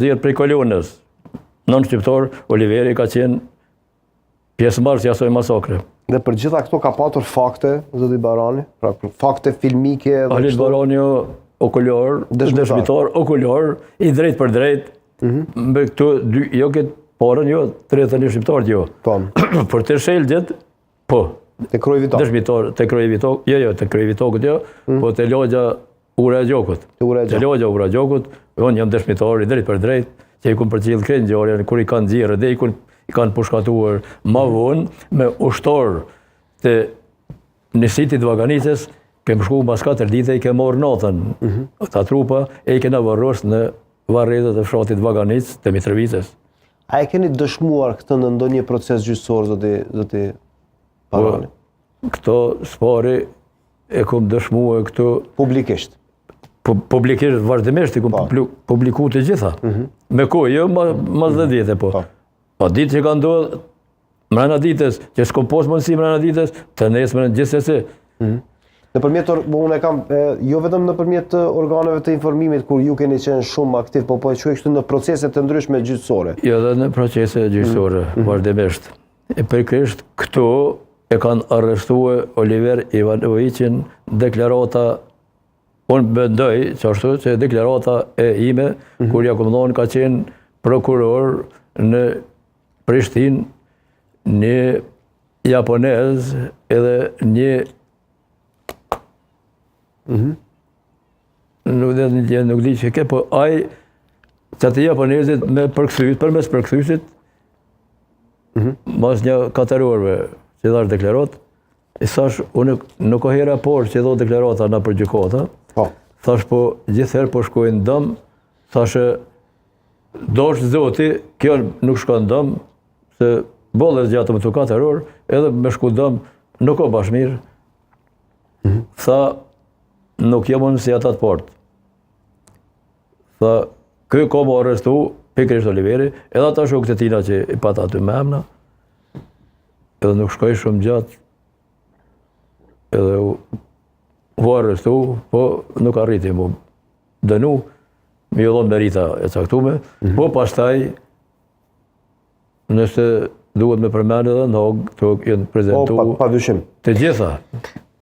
zirë prej kolonës, nën shqiptar, Oliveri ka qenë pjesëmarrës i asaj masakre. Dhe për gjitha këto ka patur fakte, zoti Barani, pra fakte filmike. Halil Barani okular, dëshmitar, okular, i drejt për drejt, me këto dy, jo këtë parën, jo, 31 shqiptarët, jo. Për të shelgjet, po. Të Krojvitok. Dëshmitar, të Krojvitok, jo, të Krojvitokut, jo, po të lagja Ura e Gjokut. Të lagja Ura e Gjokut, unë jam dëshmitar, i drejt për drejt, që i kun për cilë krenë gjarën, kur i kanë gjirë, dhe i kanë pushkatuar ma vonë, me ushtar të njësitit Vaganicës, kemë shku mas 4 dite, i kemë morë natën, ta trupa, e i kena varros në varretet e fshatit Vaganicë të Mitrovicës. A e keni dëshmuar këtë në ndonjë proces gjyqësor, zoti Barani? Këto spari e kom dëshmuar këto... Publikisht? Publikisht, vazhdimisht, i kom publiku të gjitha. Me kohë, jo, mas 10 dite, po. Pa ditë që ka ndodhë, mrena ditës, që s'kom pos mundësi mrena ditës, të nesmën gjithsesi. Nëpërmjet, unë e kam, jo vetëm nëpërmjet organeve të informimit, kur ju keni qenë shumë aktiv, po e quaj kështu në procese të ndryshme gjyqësore. Jo, dhe në procese gjyqësore, vazhdimisht. E përkrisht, këto e kanë arrestuar Oliver Ivanovicin deklarata, unë mendoj që ashtu që deklarata e ime, kur Jakumdon ka qenë prokuror në Prishtinë, një japonez edhe një nuk di që ke, po aj që të japonezit me përkëthysit, për mes përkëthysit, mas një 4 orëve që dhash deklarat, i thash, unë nuk o hera por që do deklarata në për gjykata, thash po gjithëherë po shkojnë dëm, thash dosh zoti, kjo nuk shkojnë dëm, se bollet gjatë më të 4 orë, edhe me shku dëm, nuk o bash mirë. Tha, nuk jam unë si ata të partë. Tha, këj ko më arrestu, pikrisht Oliveri, edhe ata shok të tina që i pata aty me emna, edhe nuk shkoj shumë gjatë, edhe u arrestu, po nuk arriti mu dënu, mi jo dhonë merita e caktume, po pastaj, nëse duhet me përmenë edhe në hogë, të jenë prezentu të gjitha.